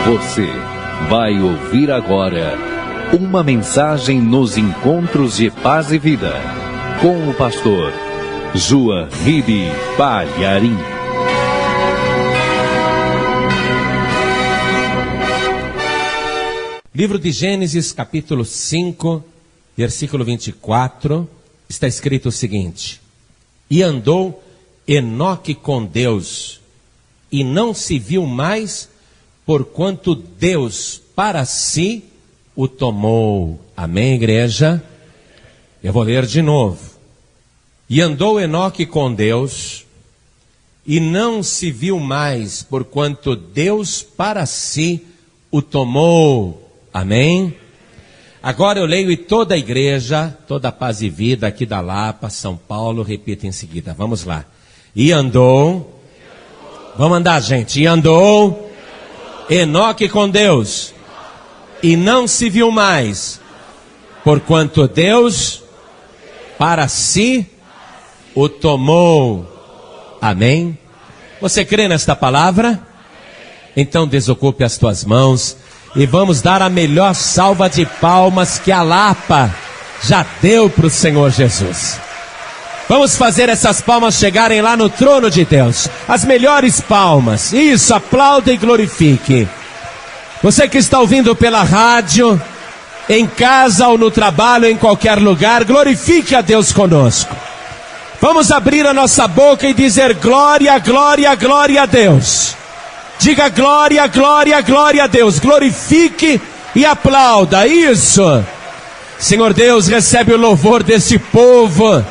Você vai ouvir agora uma mensagem nos encontros de paz e vida com o pastor João Ribe Palharim. Livro de Gênesis, capítulo 5, versículo 24, está escrito o seguinte: E andou Enoque com Deus, e não se viu mais, porquanto Deus para si o tomou. Amém, igreja? Eu vou ler de novo. E andou Enoque com Deus, e não se viu mais, porquanto Deus para si o tomou. Amém? Agora eu leio e toda a igreja, toda a paz e vida aqui da Lapa, São Paulo, repita em seguida. Vamos lá. E andou, vamos andar, gente. E andou Enoque com Deus, e não se viu mais, porquanto Deus para si o tomou. Amém? Você crê nesta palavra? Então desocupe as tuas mãos e vamos dar a melhor salva de palmas que a Lapa já deu para o Senhor Jesus. Vamos fazer essas palmas chegarem lá no trono de Deus. As melhores palmas. Isso, aplauda e glorifique. Você que está ouvindo pela rádio, em casa ou no trabalho, em qualquer lugar, glorifique a Deus conosco. Vamos abrir a nossa boca e dizer glória, glória, glória a Deus. Diga glória, glória, glória a Deus. Glorifique e aplauda. Isso. Senhor Deus, recebe o louvor desse povo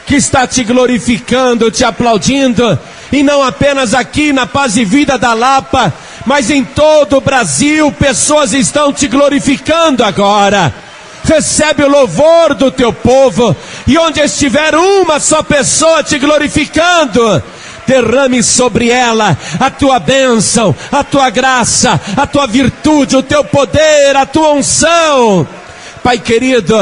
que está te glorificando, te aplaudindo, e não apenas aqui na Paz e Vida da Lapa, mas em todo o Brasil, pessoas estão te glorificando agora. Recebe o louvor do teu povo, e onde estiver uma só pessoa te glorificando, derrame sobre ela a tua bênção, a tua graça, a tua virtude, o teu poder, a tua unção. Pai querido,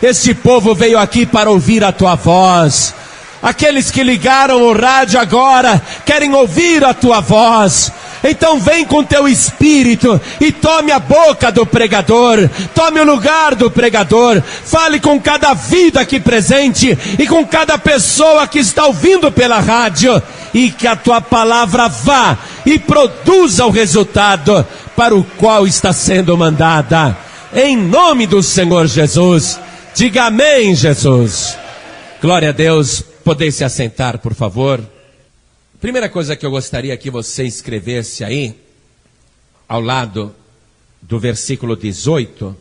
este povo veio aqui para ouvir a tua voz. Aqueles que ligaram o rádio agora querem ouvir a tua voz. Então vem com teu espírito e tome a boca do pregador, tome o lugar do pregador, fale com cada vida aqui presente e com cada pessoa que está ouvindo pela rádio, e que a tua palavra vá e produza o resultado para o qual está sendo mandada. Em nome do Senhor Jesus, diga amém, Jesus. Glória a Deus. Poder se assentar, por favor. Primeira coisa que eu gostaria que você escrevesse aí, ao lado do versículo 18,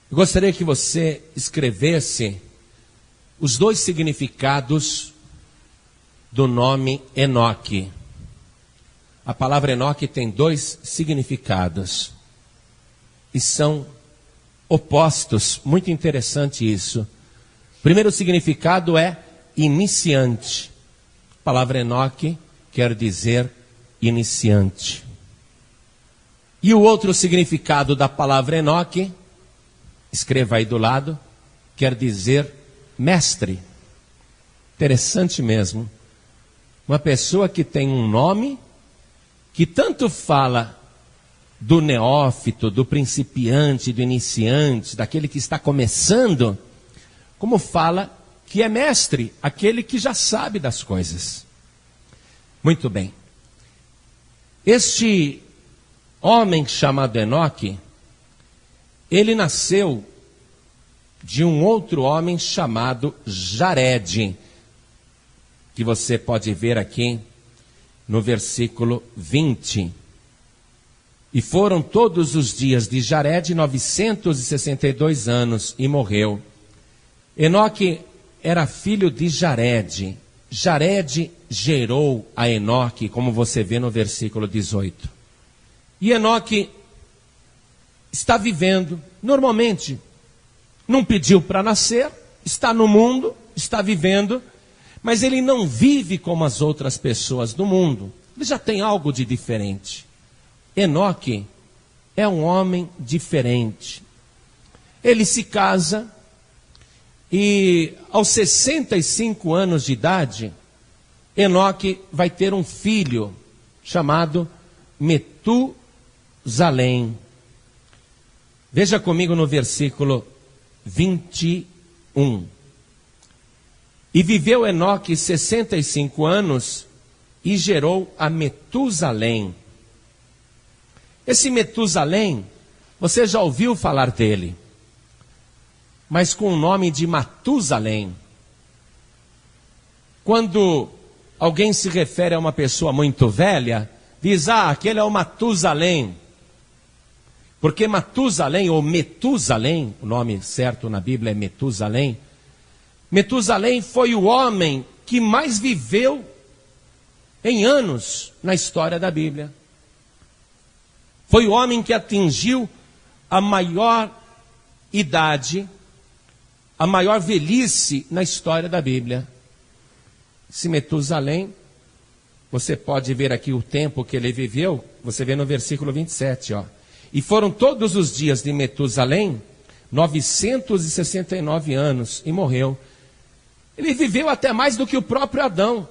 eu gostaria que você escrevesse os dois significados do nome Enoque. A palavra Enoque tem dois significados, e são opostos. Muito interessante isso. O primeiro significado é iniciante. A palavra Enoque quer dizer iniciante. E o outro significado da palavra Enoque, escreva aí do lado, quer dizer mestre. Interessante mesmo. Uma pessoa que tem um nome que tanto fala do neófito, do principiante, do iniciante, daquele que está começando, como fala que é mestre, aquele que já sabe das coisas. Muito bem. Este homem chamado Enoque, ele nasceu de um outro homem chamado Jared, que você pode ver aqui no versículo 20. E foram todos os dias de Jared 962 anos, e morreu. Enoque era filho de Jared. Jared gerou a Enoque, como você vê no versículo 18. E Enoque está vivendo normalmente. Não pediu para nascer, está no mundo, está vivendo, mas ele não vive como as outras pessoas do mundo. Ele já tem algo de diferente. Enoque é um homem diferente. Ele se casa e aos 65 anos de idade, Enoque vai ter um filho chamado Matusalém. Veja comigo no versículo 21. E viveu Enoque 65 anos e gerou a Metusalém. Esse Metusalém, você já ouviu falar dele, mas com o nome de Matusalém. Quando alguém se refere a uma pessoa muito velha, diz, aquele é o Matusalém. Porque Matusalém, ou Metusalém, o nome certo na Bíblia é Metusalém. Metusalém foi o homem que mais viveu em anos na história da Bíblia. Foi o homem que atingiu a maior idade, a maior velhice na história da Bíblia. Esse Metusalém, você pode ver aqui o tempo que ele viveu, você vê no versículo 27, ó. E foram todos os dias de Metusalém 969 anos e morreu. Ele viveu até mais do que o próprio Adão.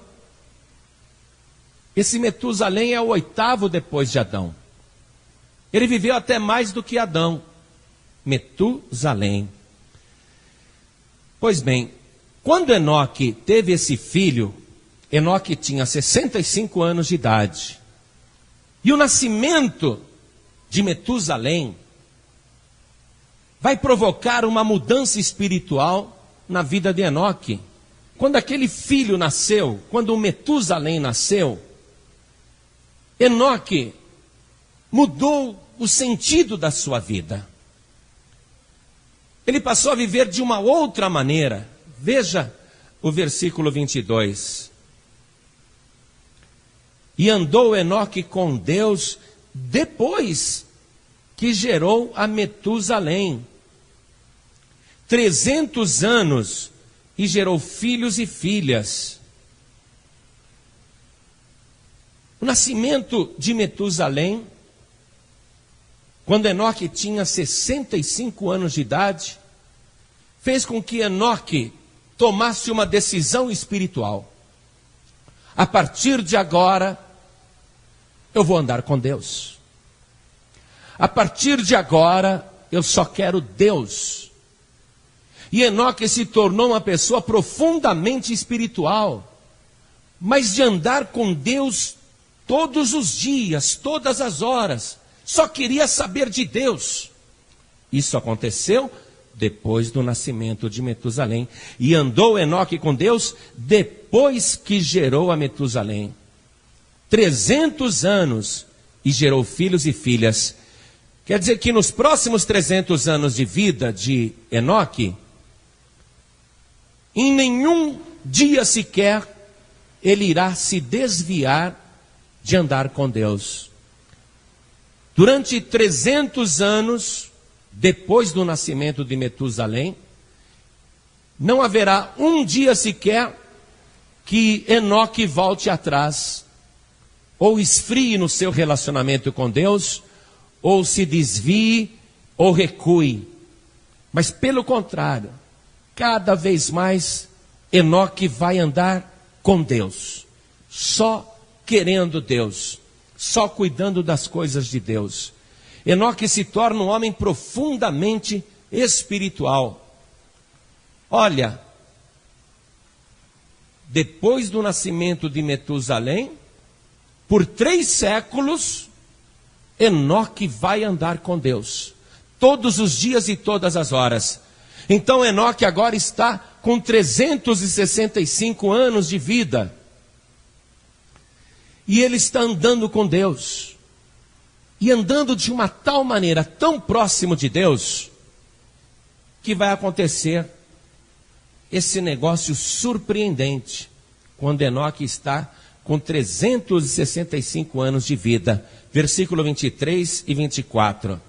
Esse Metusalém é o 8º depois de Adão. Ele viveu até mais do que Adão. Metusalém. Pois bem, quando Enoque teve esse filho, Enoque tinha 65 anos de idade. E o nascimento de Metusalém vai provocar uma mudança espiritual na vida de Enoque. Quando aquele filho nasceu, quando o Metusalém nasceu, Enoque mudou o sentido da sua vida. Ele passou a viver de uma outra maneira. Veja o versículo 22. E andou Enoque com Deus depois que gerou a Metusalém 300 anos e gerou filhos e filhas. O nascimento de Metusalém, quando Enoque tinha 65 anos de idade, fez com que Enoque tomasse uma decisão espiritual. A partir de agora, eu vou andar com Deus. A partir de agora, eu só quero Deus. E Enoque se tornou uma pessoa profundamente espiritual, mas de andar com Deus todos os dias, todas as horas. Só queria saber de Deus. Isso aconteceu depois do nascimento de Metusalém. E andou Enoque com Deus depois que gerou a Metusalém 300 anos e gerou filhos e filhas. Quer dizer que nos próximos 300 anos de vida de Enoque, em nenhum dia sequer ele irá se desviar de andar com Deus. Durante 300 anos, depois do nascimento de Metusalém, não haverá um dia sequer que Enoque volte atrás, ou esfrie no seu relacionamento com Deus, ou se desvie, ou recue. Mas pelo contrário, cada vez mais Enoque vai andar com Deus, só querendo Deus, só cuidando das coisas de Deus. Enoque se torna um homem profundamente espiritual. Olha, depois do nascimento de Metusalém, por 3 séculos, Enoque vai andar com Deus, todos os dias e todas as horas. Então Enoque agora está com 365 anos de vida. E ele está andando com Deus. E andando de uma tal maneira, tão próximo de Deus, que vai acontecer esse negócio surpreendente, quando Enoque está com 365 anos de vida. Versículo 23 e 24.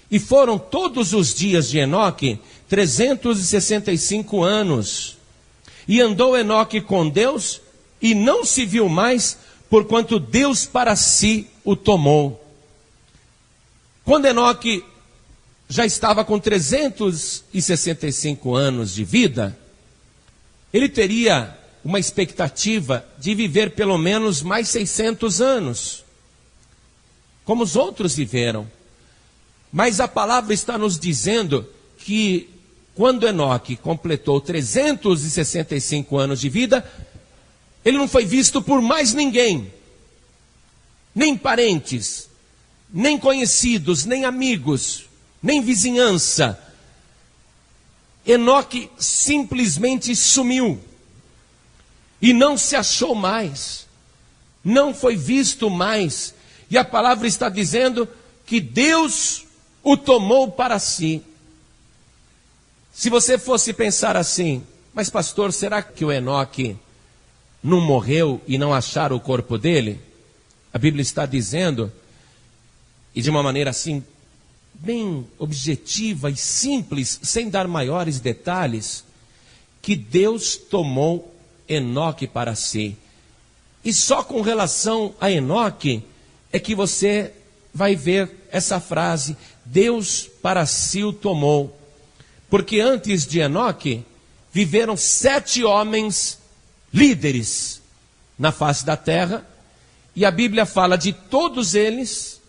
E foram todos os dias de Enoque 365 anos. E andou Enoque com Deus, e não se viu mais, porquanto Deus para si o tomou. Quando Enoque já estava com 365 anos de vida, ele teria uma expectativa de viver pelo menos mais 600 anos. como os outros viveram. Mas a palavra está nos dizendo que quando Enoque completou 365 anos de vida, ele não foi visto por mais ninguém, nem parentes, nem conhecidos, nem amigos, nem vizinhança. Enoque simplesmente sumiu e não se achou mais, não foi visto mais. E a palavra está dizendo que Deus o tomou para si. Se você fosse pensar assim, mas pastor, será que o Enoque não morreu e não acharam o corpo dele? A Bíblia está dizendo, e de uma maneira assim, bem objetiva e simples, sem dar maiores detalhes, que Deus tomou Enoque para si. E só com relação a Enoque é que você vai ver essa frase, Deus para si o tomou. Porque antes de Enoque, viveram 7 homens líderes na face da terra, e a Bíblia fala de todos eles,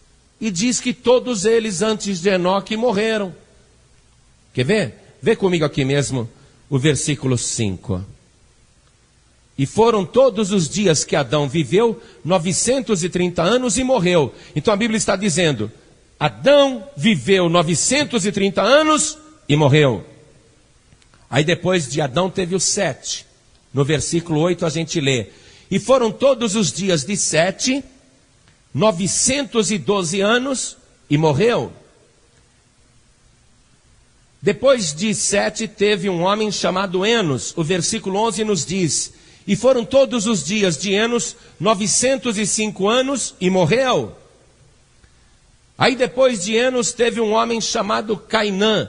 e diz que todos eles antes de Enoque morreram. Quer ver? Vê comigo aqui mesmo o versículo 5. E foram todos os dias que Adão viveu 930 anos e morreu. Então a Bíblia está dizendo, Adão viveu 930 anos e morreu. Aí depois de Adão teve o 7. No versículo 8 a gente lê, e foram todos os dias de 7, 912 anos e morreu. Depois de 7 teve um homem chamado Enos. O versículo 11 nos diz, e foram todos os dias de Enos 905 anos e morreu. Aí depois de Enos teve um homem chamado Cainã.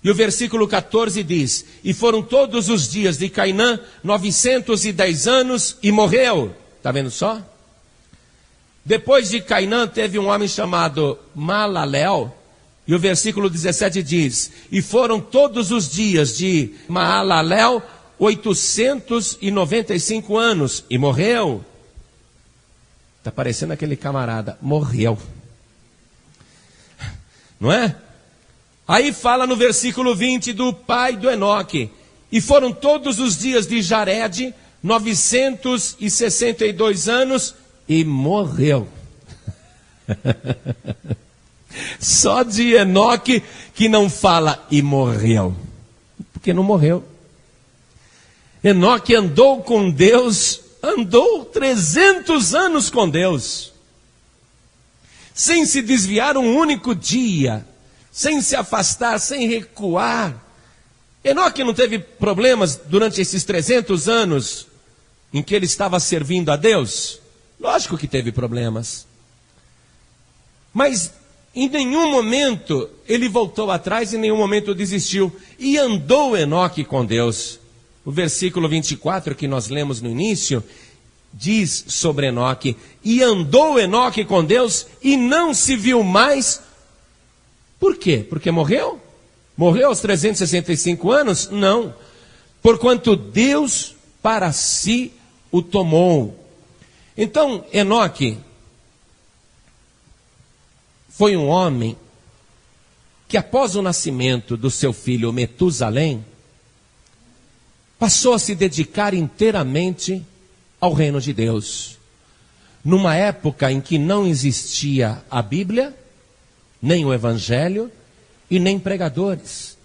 E o versículo 14 diz, e foram todos os dias de Cainã 910 anos e morreu. Está vendo só? Depois de Cainã teve um homem chamado Maalalel. E o versículo 17 diz, e foram todos os dias de Maalalel 895 anos e morreu. Está parecendo aquele camarada, morreu. Não é? Aí fala no versículo 20 do pai do Enoque. E foram todos os dias de Jared 962 anos e morreu. Só de Enoque que não fala e morreu. Porque não morreu. Enoque andou com Deus, andou 300 anos com Deus. Sem se desviar um único dia. Sem se afastar, sem recuar. Enoque não teve problemas durante esses 300 anos em que ele estava servindo a Deus? Lógico que teve problemas. Mas em nenhum momento ele voltou atrás, em nenhum momento desistiu. E andou Enoque com Deus. O versículo 24 que nós lemos no início diz sobre Enoque, e andou Enoque com Deus e não se viu mais. Por quê? Porque morreu? Morreu aos 365 anos? Não. Porquanto Deus para si o tomou. Então, Enoque foi um homem que após o nascimento do seu filho Metusalém, passou a se dedicar inteiramente ao reino de Deus. Numa época em que não existia a Bíblia, nem o Evangelho e nem pregadores.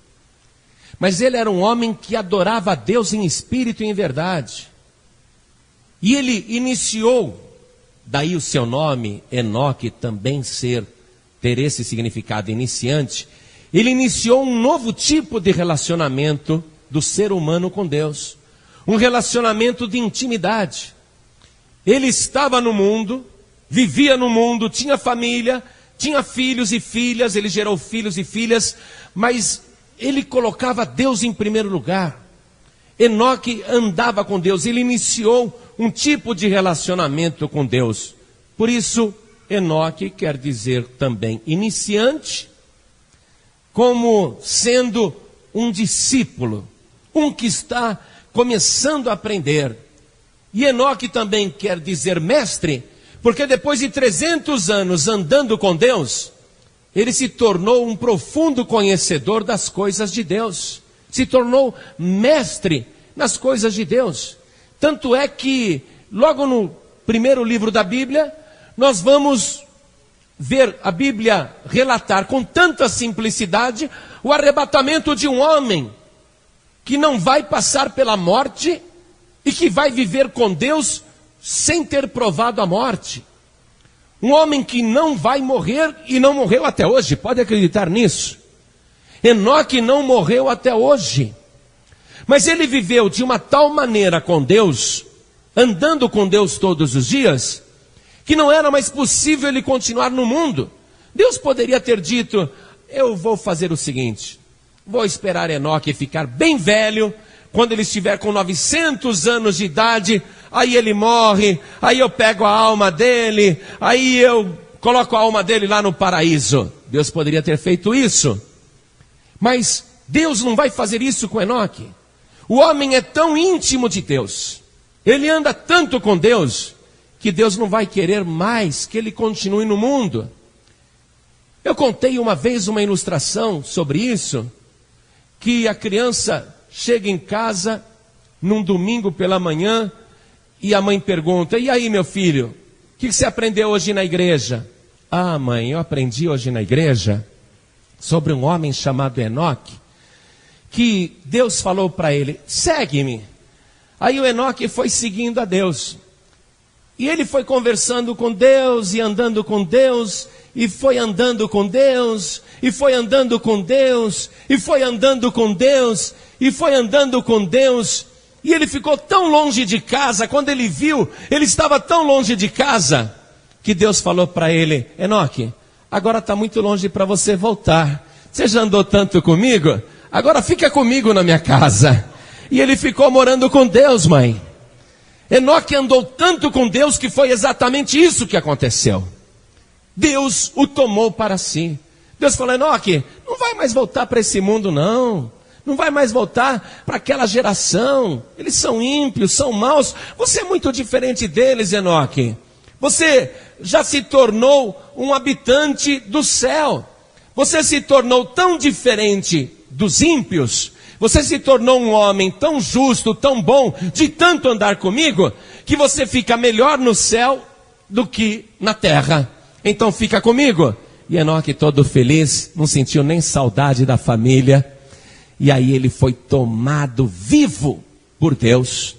Mas ele era um homem que adorava a Deus em espírito e em verdade. E ele iniciou, daí o seu nome, Enoque, também ter esse significado iniciante. Ele iniciou um novo tipo de relacionamento do ser humano com Deus. Um relacionamento de intimidade. Ele estava no mundo, vivia no mundo, tinha família, tinha filhos e filhas, ele gerou filhos e filhas, mas ele colocava Deus em primeiro lugar. Enoque andava com Deus, ele iniciou um tipo de relacionamento com Deus. Por isso, Enoque quer dizer também iniciante, como sendo um discípulo, um que está começando a aprender. E Enoque também quer dizer mestre, Porque depois de 300 anos andando com Deus, ele se tornou um profundo conhecedor das coisas de Deus. Se tornou mestre nas coisas de Deus. Tanto é que, logo no primeiro livro da Bíblia, nós vamos ver a Bíblia relatar com tanta simplicidade o arrebatamento de um homem que não vai passar pela morte e que vai viver com Deus sem ter provado a morte. Um homem que não vai morrer e não morreu até hoje, pode acreditar nisso? Enoque não morreu até hoje, mas ele viveu de uma tal maneira com Deus, andando com Deus todos os dias, que não era mais possível ele continuar no mundo. Deus poderia ter dito: eu vou fazer o seguinte, vou esperar Enoque ficar bem velho, quando ele estiver com 900 anos de idade, aí ele morre, aí eu pego a alma dele, aí eu coloco a alma dele lá no paraíso. Deus poderia ter feito isso, mas Deus não vai fazer isso com Enoque. O homem é tão íntimo de Deus, ele anda tanto com Deus, que Deus não vai querer mais que ele continue no mundo. Eu contei uma vez uma ilustração sobre isso, que a criança chega em casa num domingo pela manhã e a mãe pergunta: e aí, meu filho, o que você aprendeu hoje na igreja? Ah, mãe, eu aprendi hoje na igreja sobre um homem chamado Enoque, que Deus falou para ele: segue-me. Aí o Enoque foi seguindo a Deus, e ele foi conversando com Deus e andando com Deus, e foi andando com Deus, e foi andando com Deus, e foi andando com Deus, e foi andando com Deus, e ele ficou tão longe de casa. Quando ele viu, ele estava tão longe de casa, que Deus falou para ele: Enoque, agora está muito longe para você voltar, você já andou tanto comigo, agora fica comigo na minha casa. E ele ficou morando com Deus, mãe. Enoque andou tanto com Deus que foi exatamente isso que aconteceu. Deus o tomou para si. Deus falou: Enoque, não vai mais voltar para esse mundo não. Não vai mais voltar para aquela geração. Eles são ímpios, são maus. Você é muito diferente deles, Enoque. Você já se tornou um habitante do céu. Você se tornou tão diferente dos ímpios. Você se tornou um homem tão justo, tão bom, de tanto andar comigo, que você fica melhor no céu do que na terra. Então fica comigo. E Enoque, todo feliz, não sentiu nem saudade da família. E aí ele foi tomado vivo por Deus.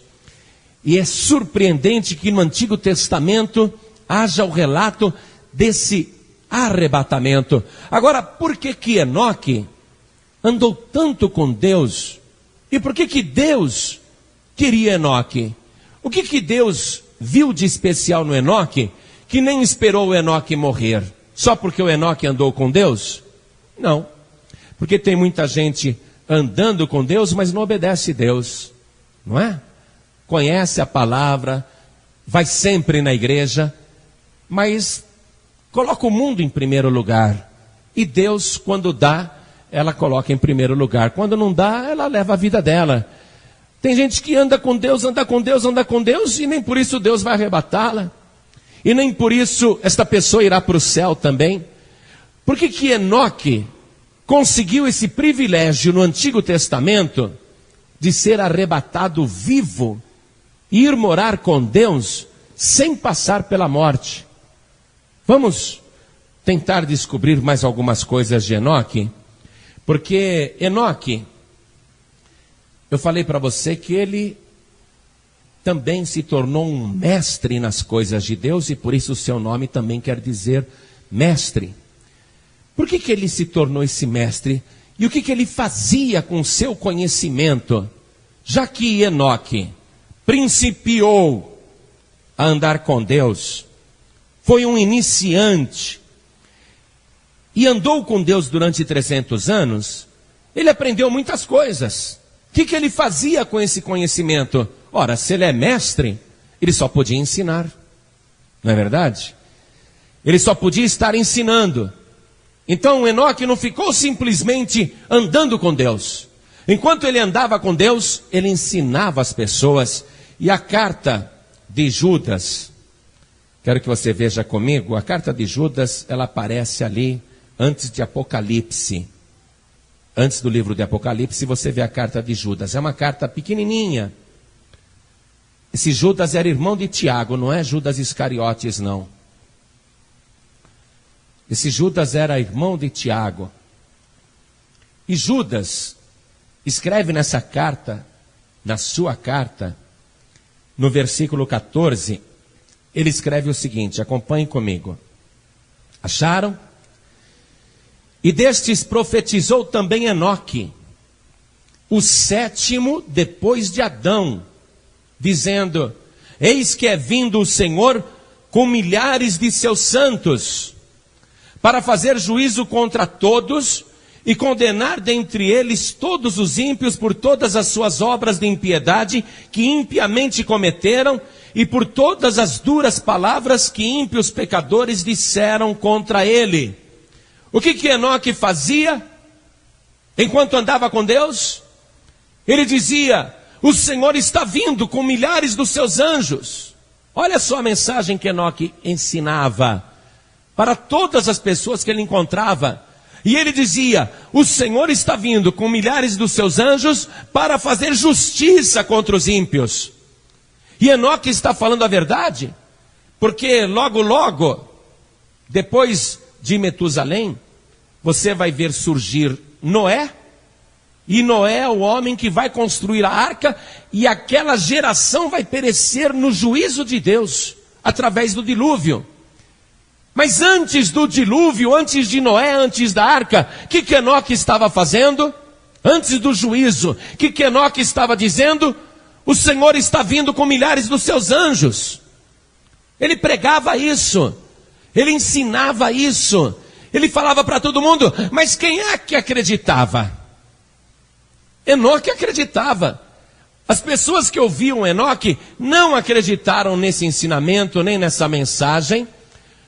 E é surpreendente que no Antigo Testamento haja o relato desse arrebatamento. Agora, por que Enoque andou tanto com Deus? E por que Deus queria Enoque? O que Deus viu de especial no Enoque, que nem esperou o Enoque morrer? Só porque o Enoque andou com Deus? Não. Porque tem muita gente andando com Deus, mas não obedece a Deus, não é? Conhece a palavra, vai sempre na igreja, mas coloca o mundo em primeiro lugar. E Deus, quando dá, ela coloca em primeiro lugar. Quando não dá, ela leva a vida dela. Tem gente que anda com Deus, anda com Deus, anda com Deus, e nem por isso Deus vai arrebatá-la. E nem por isso esta pessoa irá para o céu também. Por que Enoque conseguiu esse privilégio no Antigo Testamento de ser arrebatado vivo e ir morar com Deus sem passar pela morte? Vamos tentar descobrir mais algumas coisas de Enoque, porque Enoque, eu falei para você que ele também se tornou um mestre nas coisas de Deus, e por isso o seu nome também quer dizer mestre. Por que ele se tornou esse mestre? E o que ele fazia com o seu conhecimento? Já que Enoque principiou a andar com Deus, foi um iniciante, e andou com Deus durante 300 anos, ele aprendeu muitas coisas. O que ele fazia com esse conhecimento? Ora, se ele é mestre, ele só podia ensinar. Não é verdade? Ele só podia estar ensinando. Então Enoque não ficou simplesmente andando com Deus. Enquanto ele andava com Deus, ele ensinava as pessoas. E a carta de Judas, Quero que você veja comigo, a carta de Judas, ela aparece ali antes de Apocalipse. Antes do livro de Apocalipse, você vê a carta de Judas. É uma carta pequenininha. Esse Judas era irmão de Tiago, não é Judas Iscariotes, não. Esse Judas era irmão de Tiago. E Judas escreve nessa carta, na sua carta, no versículo 14, ele escreve o seguinte, acompanhem comigo. Acharam? E destes profetizou também Enoque, o sétimo depois de Adão, dizendo: eis que é vindo o Senhor com milhares de seus santos, para fazer juízo contra todos e condenar dentre eles todos os ímpios por todas as suas obras de impiedade que impiamente cometeram e por todas as duras palavras que ímpios pecadores disseram contra ele. O que Enoque fazia enquanto andava com Deus? Ele dizia: o Senhor está vindo com milhares dos seus anjos. Olha só a mensagem que Enoque ensinava para todas as pessoas que ele encontrava. E ele dizia: o Senhor está vindo com milhares dos seus anjos para fazer justiça contra os ímpios. E Enoque está falando a verdade, porque logo, depois de Metusalém, você vai ver surgir Noé, e Noé é o homem que vai construir a arca, e aquela geração vai perecer no juízo de Deus, através do dilúvio. Mas antes do dilúvio, antes de Noé, antes da arca, o que Enoque estava fazendo? Antes do juízo, o que Enoque estava dizendo? O Senhor está vindo com milhares dos seus anjos. Ele pregava isso, ele ensinava isso, ele falava para todo mundo. Mas quem é que acreditava? Enoque acreditava. As pessoas que ouviam Enoque não acreditaram nesse ensinamento, nem nessa mensagem.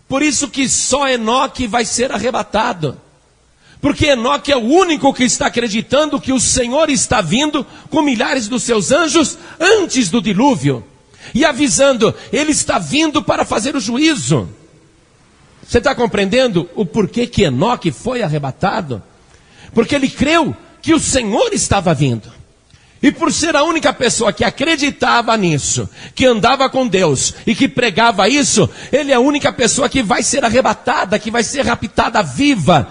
Por isso que só Enoque vai ser arrebatado. Porque Enoque é o único que está acreditando que o Senhor está vindo com milhares dos seus anjos antes do dilúvio. E avisando, ele está vindo para fazer o juízo. Você está compreendendo o porquê que Enoque foi arrebatado? Porque ele creu que o Senhor estava vindo. E por ser a única pessoa que acreditava nisso, que andava com Deus e que pregava isso, ele é a única pessoa que vai ser arrebatada, que vai ser raptada viva.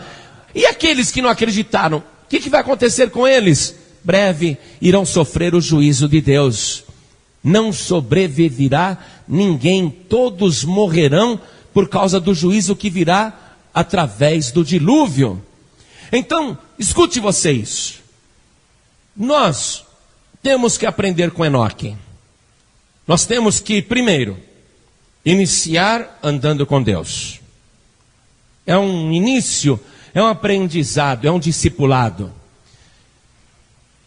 E aqueles que não acreditaram, o que vai acontecer com eles? Breve irão sofrer o juízo de Deus. Não sobreviverá ninguém, todos morrerão por causa do juízo que virá através do dilúvio. Então, escute vocês. Nós temos que aprender com Enoque. Nós temos que, primeiro, iniciar andando com Deus. É um início, é um aprendizado, é um discipulado.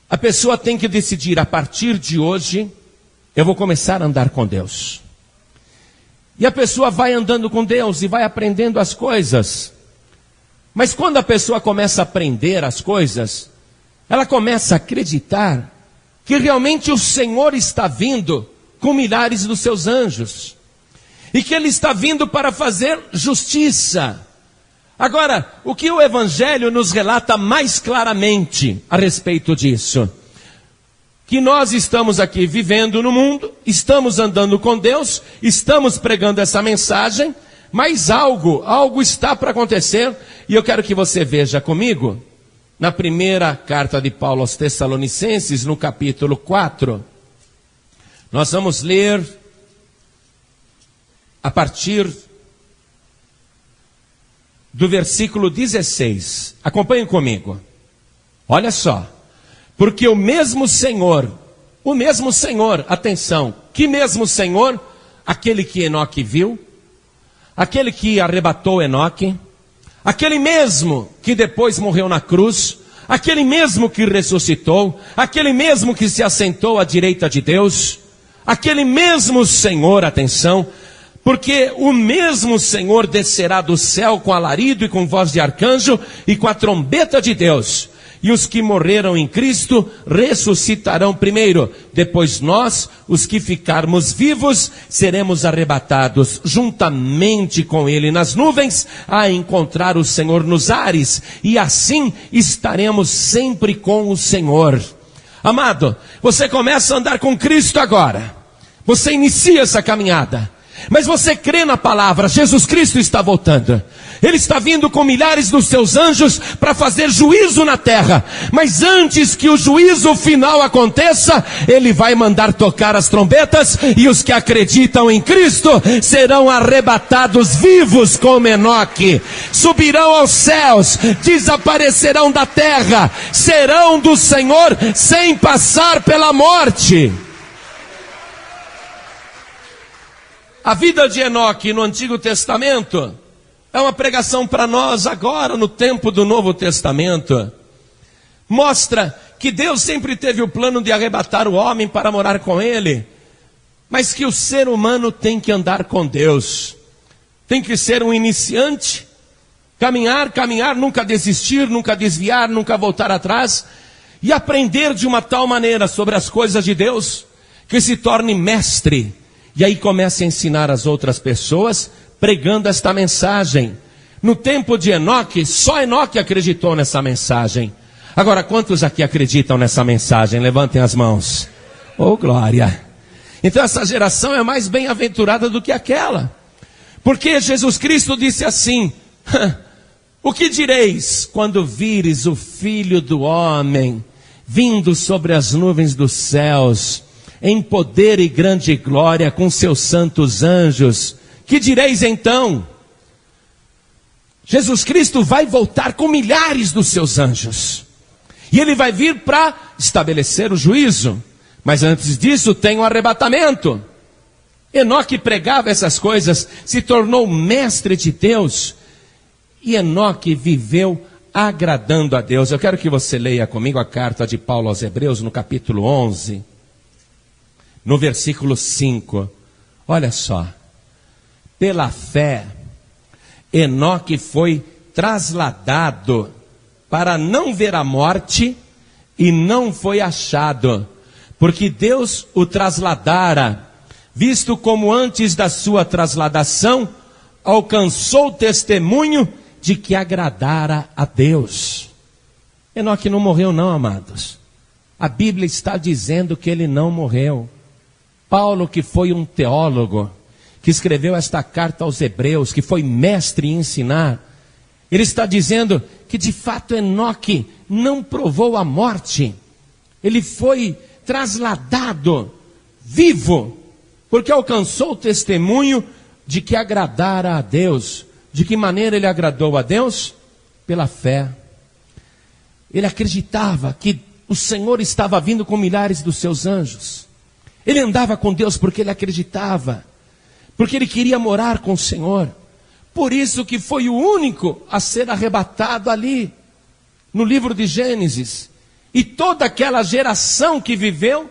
A pessoa tem que decidir: a partir de hoje, eu vou começar a andar com Deus. E a pessoa vai andando com Deus e vai aprendendo as coisas. Mas quando a pessoa começa a aprender as coisas, ela começa a acreditar que realmente o Senhor está vindo com milhares dos seus anjos. E que Ele está vindo para fazer justiça. Agora, o que o Evangelho nos relata mais claramente a respeito disso? Que nós estamos aqui vivendo no mundo, estamos andando com Deus, estamos pregando essa mensagem, mas algo está para acontecer, e eu quero que você veja comigo, na primeira carta de Paulo aos Tessalonicenses, no capítulo 4, nós vamos ler a partir do versículo 16. Acompanhem comigo. Olha só. Porque o mesmo Senhor, atenção, que mesmo Senhor, aquele que Enoque viu, aquele que arrebatou Enoque, aquele mesmo que depois morreu na cruz, aquele mesmo que ressuscitou, aquele mesmo que se assentou à direita de Deus, aquele mesmo Senhor, atenção, porque o mesmo Senhor descerá do céu com alarido e com voz de arcanjo e com a trombeta de Deus. E os que morreram em Cristo ressuscitarão primeiro. Depois nós, os que ficarmos vivos, seremos arrebatados juntamente com Ele nas nuvens, a encontrar o Senhor nos ares. E assim estaremos sempre com o Senhor. Amado, você começa a andar com Cristo agora. Você inicia essa caminhada. Mas você crê na palavra, Jesus Cristo está voltando. Ele está vindo com milhares dos seus anjos para fazer juízo na terra. Mas antes que o juízo final aconteça, Ele vai mandar tocar as trombetas, e os que acreditam em Cristo serão arrebatados vivos como Enoque. Subirão aos céus, desaparecerão da terra, serão do Senhor sem passar pela morte. A vida de Enoque no Antigo Testamento é uma pregação para nós agora, no tempo do Novo Testamento. Mostra que Deus sempre teve o plano de arrebatar o homem para morar com Ele, mas que o ser humano tem que andar com Deus. Tem que ser um iniciante, caminhar, nunca desistir, nunca desviar, nunca voltar atrás, e aprender de uma tal maneira sobre as coisas de Deus, que se torne mestre. E aí começa a ensinar as outras pessoas, pregando esta mensagem. No tempo de Enoque, só Enoque acreditou nessa mensagem. Agora, quantos aqui acreditam nessa mensagem? Levantem as mãos. Oh, glória! Então essa geração é mais bem-aventurada do que aquela. Porque Jesus Cristo disse assim: o que direis quando vires o Filho do Homem vindo sobre as nuvens dos céus, em poder e grande glória com seus santos anjos? Que direis então? Jesus Cristo vai voltar com milhares dos seus anjos. E Ele vai vir para estabelecer o juízo. Mas antes disso tem o arrebatamento. Enoque pregava essas coisas, se tornou mestre de Deus. E Enoque viveu agradando a Deus. Eu quero que você leia comigo a carta de Paulo aos Hebreus, no capítulo 11. No versículo 5, olha só. Pela fé, Enoque foi trasladado para não ver a morte e não foi achado, porque Deus o trasladara, visto como antes da sua trasladação, alcançou o testemunho de que agradara a Deus. Enoque não morreu não, amados. A Bíblia está dizendo que ele não morreu. Paulo, que foi um teólogo, que escreveu esta carta aos Hebreus, que foi mestre em ensinar, ele está dizendo que de fato Enoque não provou a morte. Ele foi trasladado vivo, porque alcançou o testemunho de que agradara a Deus. De que maneira ele agradou a Deus? Pela fé. Ele acreditava que o Senhor estava vindo com milhares dos seus anjos. Ele andava com Deus porque ele acreditava, porque ele queria morar com o Senhor. Por isso que foi o único a ser arrebatado ali, no livro de Gênesis. E toda aquela geração que viveu,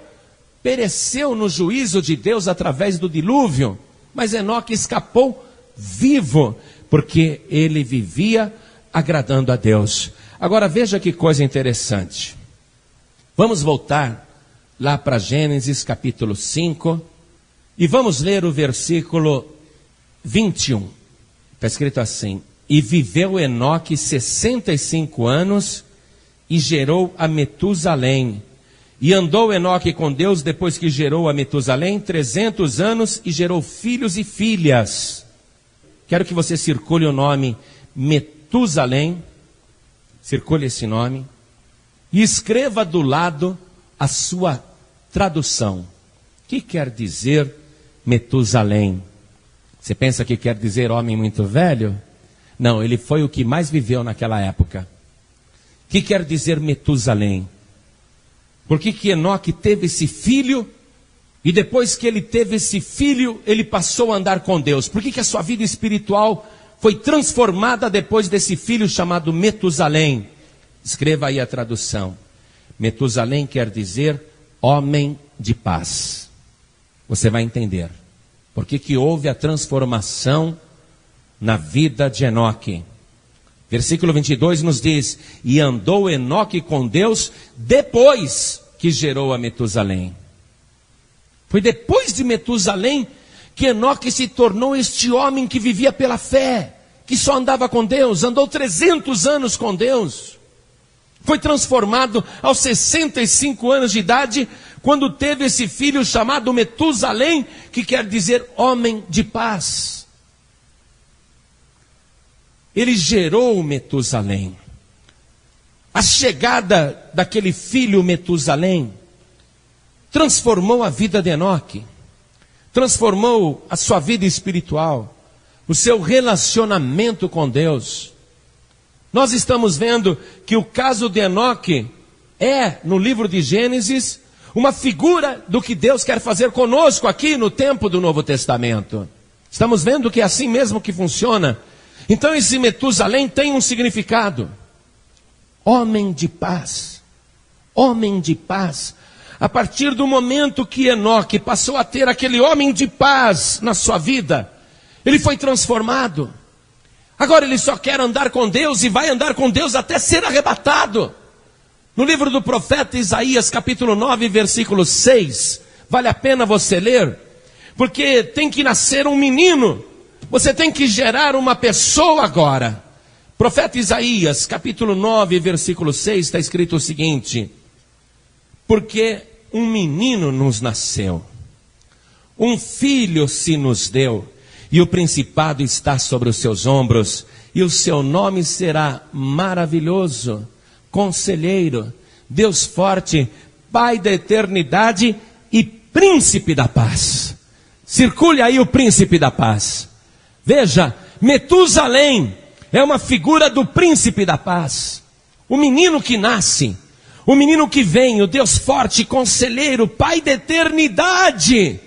pereceu no juízo de Deus através do dilúvio. Mas Enoque escapou vivo, porque ele vivia agradando a Deus. Agora veja que coisa interessante. Vamos voltar lá para Gênesis capítulo 5, e vamos ler o versículo 21. Está escrito assim: e viveu Enoque 65 anos, e gerou a Metusalém. E andou Enoque com Deus depois que gerou a Metusalém 300 anos, e gerou filhos e filhas. Quero que você circule o nome Metusalém, circule esse nome, e escreva do lado a sua tradução. O que quer dizer Metusalém? Você pensa que quer dizer homem muito velho? Não, ele foi o que mais viveu naquela época. O que quer dizer Metusalém? Por que Enoque teve esse filho, e depois que ele teve esse filho, ele passou a andar com Deus? Por que a sua vida espiritual foi transformada depois desse filho chamado Metusalém? Escreva aí a tradução. Metusalém quer dizer homem de paz. Você vai entender por que houve a transformação na vida de Enoque. Versículo 22 nos diz: e andou Enoque com Deus depois que gerou a Metusalém. Foi depois de Metusalém que Enoque se tornou este homem que vivia pela fé, que só andava com Deus, andou 300 anos com Deus. Foi transformado aos 65 anos de idade, quando teve esse filho chamado Metusalém, que quer dizer homem de paz. Ele gerou Metusalém. A chegada daquele filho Metusalém transformou a vida de Enoque, transformou a sua vida espiritual, o seu relacionamento com Deus. Nós estamos vendo que o caso de Enoque é, no livro de Gênesis, uma figura do que Deus quer fazer conosco aqui no tempo do Novo Testamento. Estamos vendo que é assim mesmo que funciona. Então esse Metusalém tem um significado. Homem de paz. Homem de paz. A partir do momento que Enoque passou a ter aquele homem de paz na sua vida, ele foi transformado. Agora ele só quer andar com Deus e vai andar com Deus até ser arrebatado. No livro do profeta Isaías, capítulo 9, versículo 6, vale a pena você ler, porque tem que nascer um menino, você tem que gerar uma pessoa agora. Profeta Isaías, capítulo 9, versículo 6, está escrito o seguinte: porque um menino nos nasceu, um filho se nos deu, e o principado está sobre os seus ombros, e o seu nome será maravilhoso, Conselheiro, Deus forte, Pai da eternidade e Príncipe da paz. Circule aí o Príncipe da paz. Veja, Metusalém é uma figura do Príncipe da paz. O menino que nasce, o menino que vem, o Deus forte, Conselheiro, Pai da eternidade.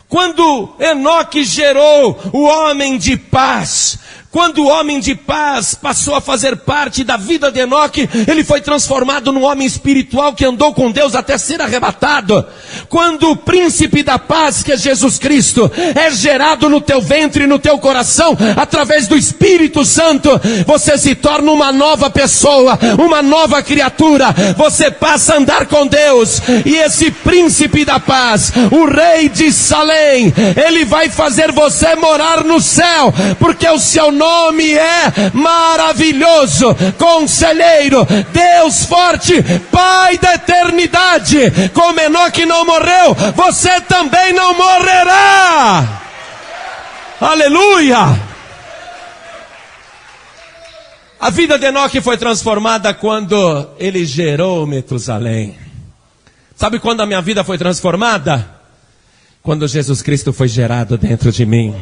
Quando Enoque gerou o homem de paz, quando o homem de paz passou a fazer parte da vida de Enoque, ele foi transformado num homem espiritual que andou com Deus até ser arrebatado. Quando o príncipe da paz, que é Jesus Cristo, é gerado no teu ventre e no teu coração, através do Espírito Santo, você se torna uma nova pessoa, uma nova criatura. Você passa a andar com Deus, e esse príncipe da paz, o rei de Salém, ele vai fazer você morar no céu, porque o seu nome é maravilhoso, Conselheiro, Deus forte, Pai da eternidade. Como Enoque não morreu, você também não morrerá. Aleluia! A vida de Enoque foi transformada quando ele gerou Metusalém. Sabe quando a minha vida foi transformada? Quando Jesus Cristo foi gerado dentro de mim.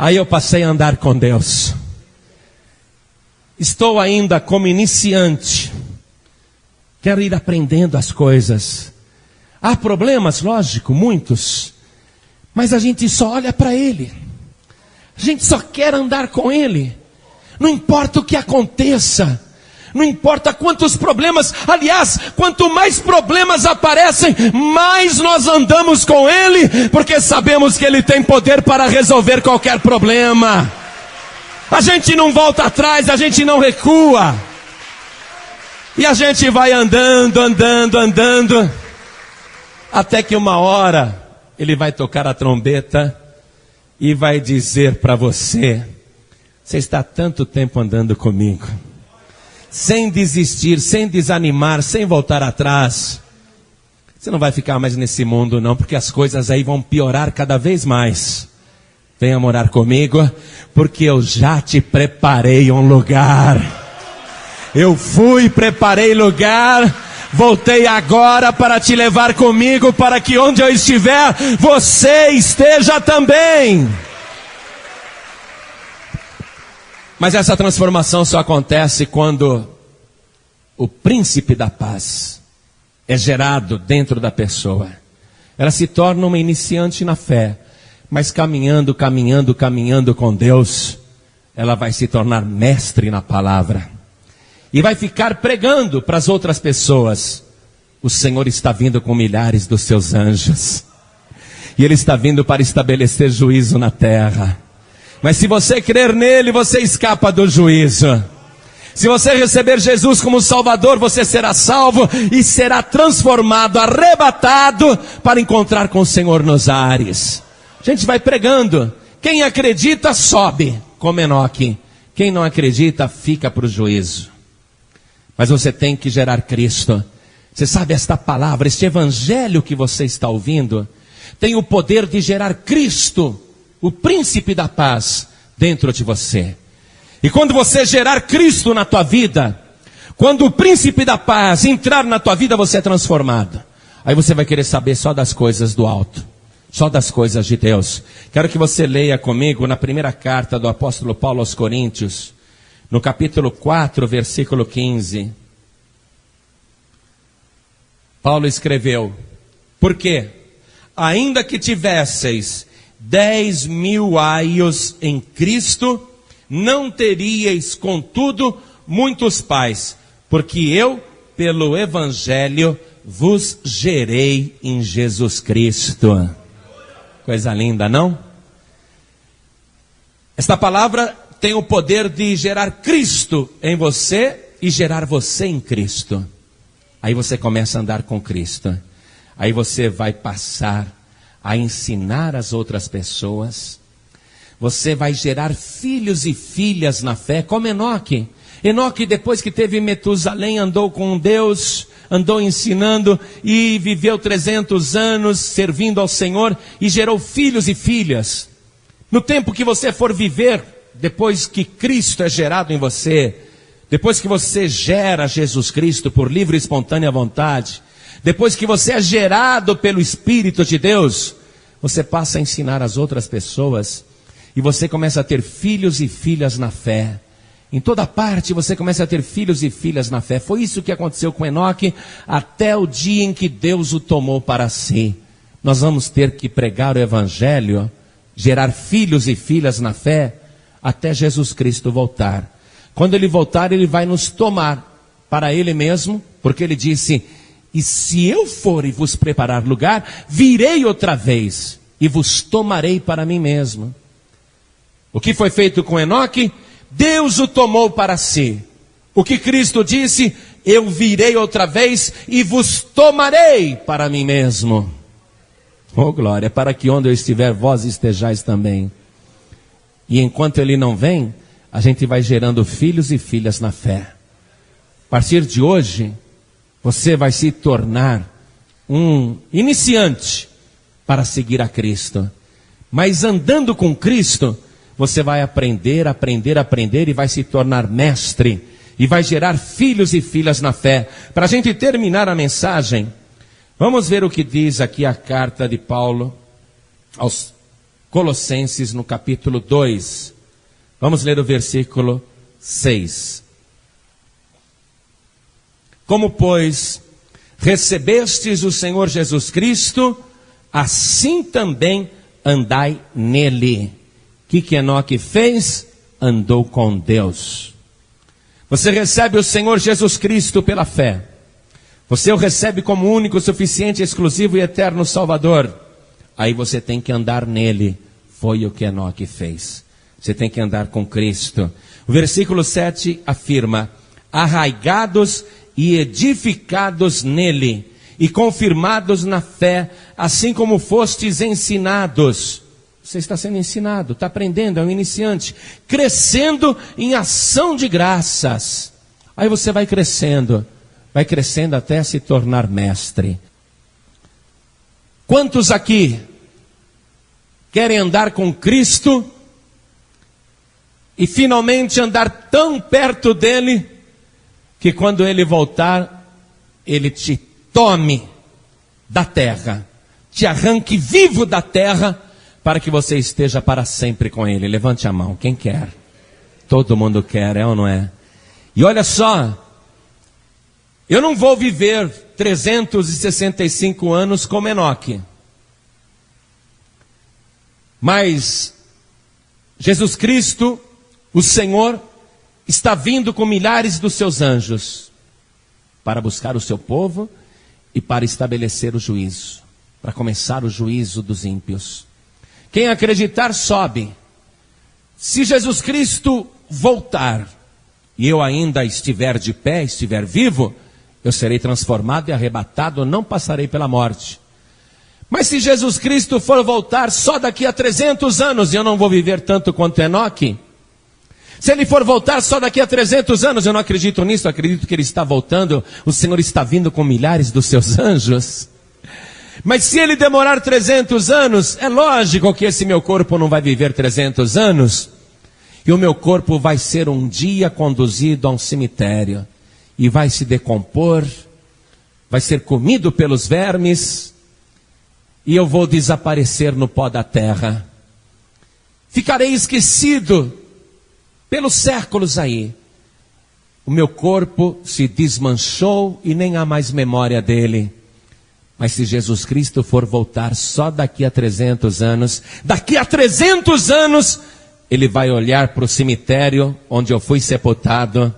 Aí eu passei a andar com Deus. Estou ainda como iniciante. Quero ir aprendendo as coisas. Há problemas, lógico, muitos. Mas a gente só olha para Ele. A gente só quer andar com Ele. Não importa o que aconteça. Não importa quantos problemas, aliás, quanto mais problemas aparecem, mais nós andamos com Ele, porque sabemos que Ele tem poder para resolver qualquer problema. A gente não volta atrás, a gente não recua. E a gente vai andando, até que uma hora Ele vai tocar a trombeta e vai dizer para você: você está há tanto tempo andando comigo, sem desistir, sem desanimar, sem voltar atrás. Você não vai ficar mais nesse mundo não, porque as coisas aí vão piorar cada vez mais. Venha morar comigo, porque eu já te preparei um lugar. Eu fui, preparei lugar, voltei agora para te levar comigo, para que onde eu estiver, você esteja também. Mas essa transformação só acontece quando o príncipe da paz é gerado dentro da pessoa. Ela se torna uma iniciante na fé, mas caminhando com Deus, ela vai se tornar mestre na palavra. E vai ficar pregando para as outras pessoas: o Senhor está vindo com milhares dos seus anjos. E Ele está vindo para estabelecer juízo na terra. Mas se você crer nele, você escapa do juízo. Se você receber Jesus como Salvador, você será salvo e será transformado, arrebatado para encontrar com o Senhor nos ares. A gente vai pregando. Quem acredita, sobe, como Enoque. Quem não acredita, fica para o juízo. Mas você tem que gerar Cristo. Você sabe, esta palavra, este evangelho que você está ouvindo, tem o poder de gerar Cristo, o príncipe da paz, dentro de você. E quando você gerar Cristo na tua vida, quando o príncipe da paz entrar na tua vida, você é transformado. Aí você vai querer saber só das coisas do alto, só das coisas de Deus. Quero que você leia comigo na primeira carta do apóstolo Paulo aos Coríntios, no capítulo 4, versículo 15. Paulo escreveu: porque, ainda que tivesseis 10.000 aios em Cristo, não teríeis, contudo, muitos pais, porque eu, pelo Evangelho, vos gerei em Jesus Cristo. Coisa linda, não? Esta palavra tem o poder de gerar Cristo em você e gerar você em Cristo. Aí você começa a andar com Cristo. Aí você vai passar a ensinar as outras pessoas. Você vai gerar filhos e filhas na fé, como Enoque. Enoque, depois que teve Metusalém, andou com Deus, andou ensinando e viveu 300 anos servindo ao Senhor e gerou filhos e filhas. No tempo que você for viver, depois que Cristo é gerado em você, depois que você gera Jesus Cristo por livre e espontânea vontade, depois que você é gerado pelo Espírito de Deus, você passa a ensinar as outras pessoas. E você começa a ter filhos e filhas na fé. Em toda parte você começa a ter filhos e filhas na fé. Foi isso que aconteceu com Enoque, até o dia em que Deus o tomou para si. Nós vamos ter que pregar o Evangelho, gerar filhos e filhas na fé, até Jesus Cristo voltar. Quando Ele voltar, Ele vai nos tomar para Ele mesmo, porque Ele disse: e se eu for e vos preparar lugar, virei outra vez e vos tomarei para mim mesmo. O que foi feito com Enoque? Deus o tomou para si. O que Cristo disse? Eu virei outra vez e vos tomarei para mim mesmo. Oh glória, para que onde eu estiver, vós estejais também. E enquanto Ele não vem, a gente vai gerando filhos e filhas na fé. A partir de hoje, você vai se tornar um iniciante para seguir a Cristo. Mas andando com Cristo, você vai aprender e vai se tornar mestre. E vai gerar filhos e filhas na fé. Para a gente terminar a mensagem, vamos ver o que diz aqui a carta de Paulo aos Colossenses no capítulo 2. Vamos ler o versículo 6. Como, pois, recebestes o Senhor Jesus Cristo, assim também andai nele. O que Enoque fez? Andou com Deus. Você recebe o Senhor Jesus Cristo pela fé. Você o recebe como único, suficiente, exclusivo e eterno Salvador. Aí você tem que andar nele. Foi o que Enoque fez. Você tem que andar com Cristo. O versículo 7 afirma: arraigados e edificados nele, e confirmados na fé, assim como fostes ensinados. Você está sendo ensinado, está aprendendo, é um iniciante, crescendo em ação de graças. Aí você vai crescendo até se tornar mestre. Quantos aqui querem andar com Cristo e finalmente andar tão perto dele que quando ele voltar, ele te tome da terra, te arranque vivo da terra, para que você esteja para sempre com ele? Levante a mão, quem quer? Todo mundo quer, é ou não é? E olha só, eu não vou viver 365 anos como Enoque, mas Jesus Cristo, o Senhor, está vindo com milhares dos seus anjos para buscar o seu povo e para estabelecer o juízo, para começar o juízo dos ímpios. Quem acreditar sobe, Se Jesus Cristo voltar e eu ainda estiver de pé, estiver vivo, eu serei transformado e arrebatado, não passarei pela morte. Mas se Jesus Cristo for voltar só daqui a 300 anos, e eu não vou viver tanto quanto Enoque, se ele for voltar só daqui a 300 anos, eu não acredito nisso, eu acredito que ele está voltando, o Senhor está vindo com milhares dos seus anjos. Mas se ele demorar 300 anos, é lógico que esse meu corpo não vai viver 300 anos, e o meu corpo vai ser um dia conduzido a um cemitério, e vai se decompor, vai ser comido pelos vermes, e eu vou desaparecer no pó da terra. Ficarei esquecido pelos séculos aí. O meu corpo se desmanchou e nem há mais memória dele. Mas se Jesus Cristo for voltar só daqui a 300 anos, daqui a 300 anos, ele vai olhar para o cemitério onde eu fui sepultado.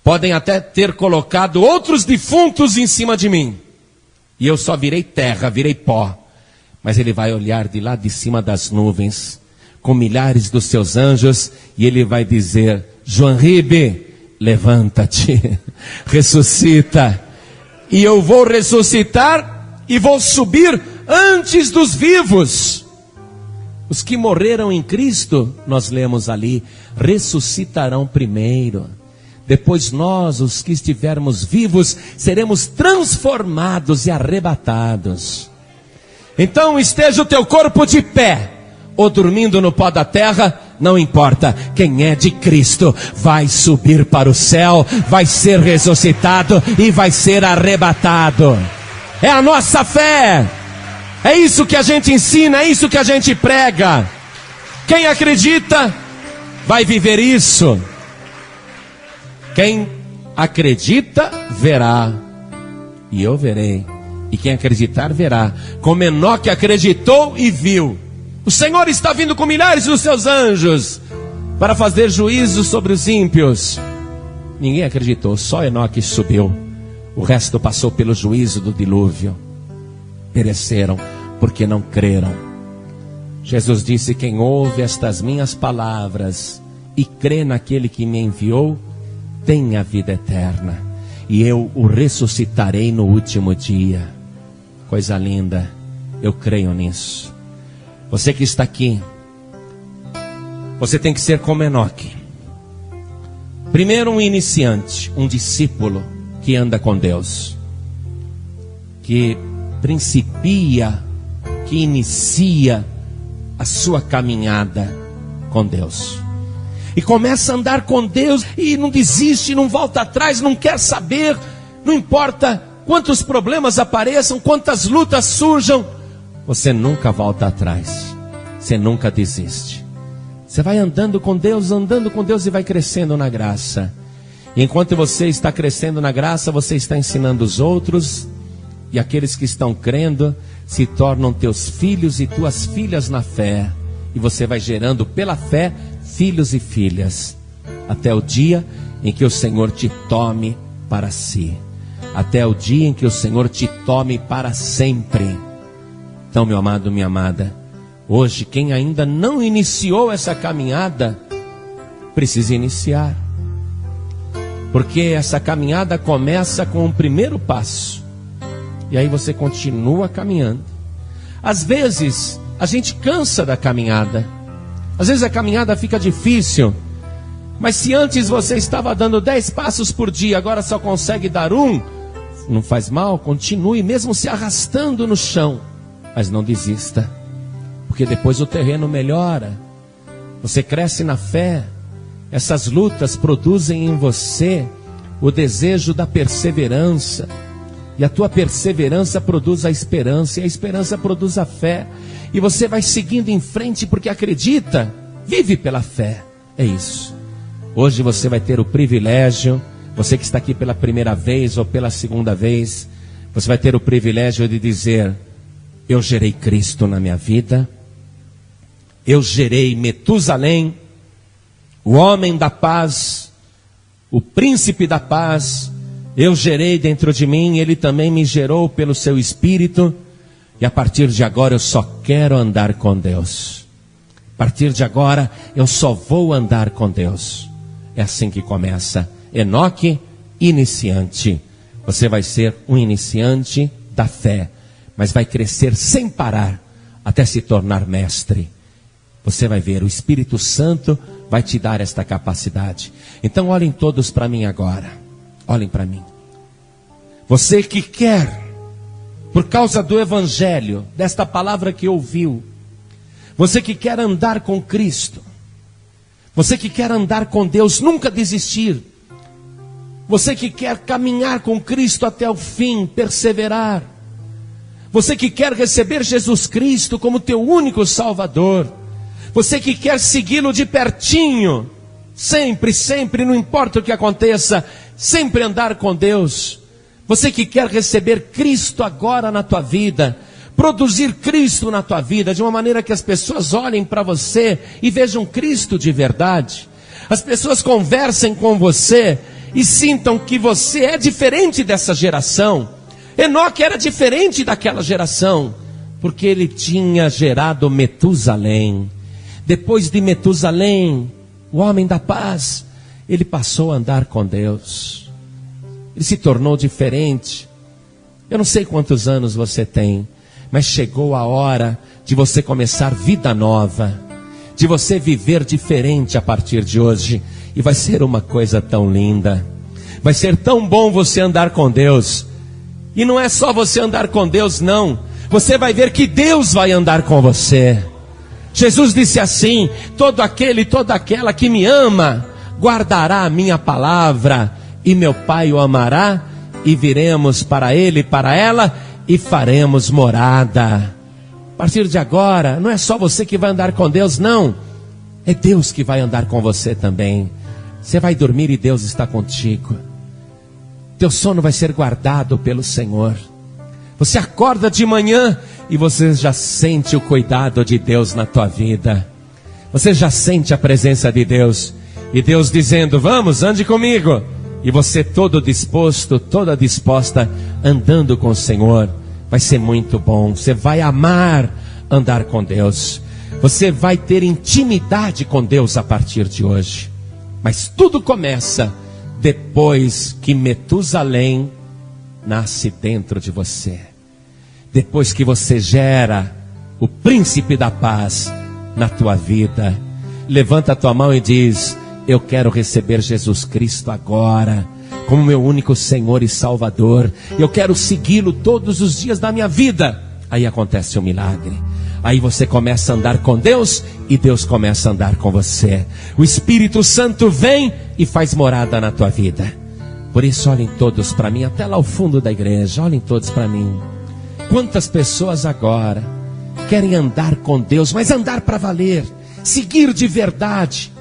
Podem até ter colocado outros defuntos em cima de mim. E eu só virei terra, virei pó. Mas ele vai olhar de lá de cima das nuvens, com milhares dos seus anjos, e ele vai dizer: João Ribe, levanta-te, ressuscita. E eu vou ressuscitar e vou subir antes dos vivos. Os que morreram em Cristo, nós lemos ali, ressuscitarão primeiro. Depois nós, os que estivermos vivos, seremos transformados e arrebatados. Então esteja o teu corpo de pé, ou dormindo no pó da terra, não importa. Quem é de Cristo vai subir para o céu, vai ser ressuscitado e vai ser arrebatado. É a nossa fé. É isso que a gente ensina, é isso que a gente prega. Quem acredita vai viver isso. Quem acredita, verá. E eu verei. E quem acreditar, verá. Como Enoque acreditou e viu. O Senhor está vindo com milhares dos seus anjos para fazer juízo sobre os ímpios. Ninguém acreditou, só Enoque subiu. O resto passou pelo juízo do dilúvio. Pereceram porque não creram. Jesus disse: quem ouve estas minhas palavras e crê naquele que me enviou, tem a vida eterna, e eu o ressuscitarei no último dia. Coisa linda, eu creio nisso. Você que está aqui, você tem que ser como Enoque. Primeiro, um iniciante, um discípulo que anda com Deus, que principia, que inicia a sua caminhada com Deus. E começa a andar com Deus e não desiste, não volta atrás, não quer saber, não importa quantos problemas apareçam, quantas lutas surjam, você nunca volta atrás, você nunca desiste. Você vai andando com Deus e vai crescendo na graça. E enquanto você está crescendo na graça, você está ensinando os outros, e aqueles que estão crendo se tornam teus filhos e tuas filhas na fé. E você vai gerando pela fé filhos e filhas, até o dia em que o Senhor te tome para si, até o dia em que o Senhor te tome para sempre. Então, meu amado, minha amada, hoje quem ainda não iniciou essa caminhada, precisa iniciar, porque essa caminhada começa com o primeiro passo, e aí você continua caminhando. Às vezes a gente cansa da caminhada, às vezes a caminhada fica difícil, mas se antes você estava dando 10 passos por dia, agora só consegue dar 1, não faz mal, continue mesmo se arrastando no chão, mas não desista, porque depois o terreno melhora, você cresce na fé. Essas lutas produzem em você o desejo da perseverança, e a tua perseverança produz a esperança, e a esperança produz a fé, e você vai seguindo em frente porque acredita, vive pela fé. É isso. Hoje você vai ter o privilégio, você que está aqui pela primeira vez ou pela segunda vez, você vai ter o privilégio de dizer: eu gerei Cristo na minha vida, eu gerei Metusalém, o homem da paz, o príncipe da paz, eu gerei dentro de mim, ele também me gerou pelo seu Espírito, e a partir de agora eu só quero andar com Deus. A partir de agora, eu só vou andar com Deus. É assim que começa. Enoque, iniciante. Você vai ser um iniciante da fé, mas vai crescer sem parar, até se tornar mestre. Você vai ver, o Espírito Santo vai te dar esta capacidade. Então olhem todos para mim agora. Olhem para mim. Você que quer, por causa do Evangelho, desta palavra que ouviu, você que quer andar com Cristo, você que quer andar com Deus, nunca desistir, você que quer caminhar com Cristo até o fim, perseverar, você que quer receber Jesus Cristo como teu único Salvador, você que quer segui-lo de pertinho, sempre, sempre, não importa o que aconteça, sempre andar com Deus. Você que quer receber Cristo agora na tua vida, produzir Cristo na tua vida, de uma maneira que as pessoas olhem para você e vejam Cristo de verdade. As pessoas conversem com você e sintam que você é diferente dessa geração. Enoque era diferente daquela geração, porque ele tinha gerado Metusalém. Depois de Metusalém, o homem da paz, ele passou a andar com Deus. Ele se tornou diferente. Eu não sei quantos anos você tem, mas chegou a hora de você começar vida nova, de você viver diferente a partir de hoje. E vai ser uma coisa tão linda. Vai ser tão bom você andar com Deus. E não é só você andar com Deus, não. Você vai ver que Deus vai andar com você. Jesus disse assim: todo aquele e toda aquela que me ama, guardará a minha palavra, e meu Pai o amará, e viremos para ele e para ela, e faremos morada. A partir de agora, não é só você que vai andar com Deus, não. É Deus que vai andar com você também. Você vai dormir e Deus está contigo. Teu sono vai ser guardado pelo Senhor. Você acorda de manhã e você já sente o cuidado de Deus na tua vida. Você já sente a presença de Deus. E Deus dizendo: vamos, ande comigo. E você todo disposto, toda disposta, andando com o Senhor. Vai ser muito bom. Você vai amar andar com Deus. Você vai ter intimidade com Deus a partir de hoje. Mas tudo começa depois que Metusalém nasce dentro de você. Depois que você gera o príncipe da paz na tua vida. Levanta a tua mão e diz: eu quero receber Jesus Cristo agora como meu único Senhor e Salvador. Eu quero segui-lo todos os dias da minha vida. Aí acontece um milagre. Aí você começa a andar com Deus e Deus começa a andar com você. O Espírito Santo vem e faz morada na tua vida. Por isso olhem todos para mim, até lá ao fundo da igreja, olhem todos para mim. Quantas pessoas agora querem andar com Deus, mas andar para valer, seguir de verdade,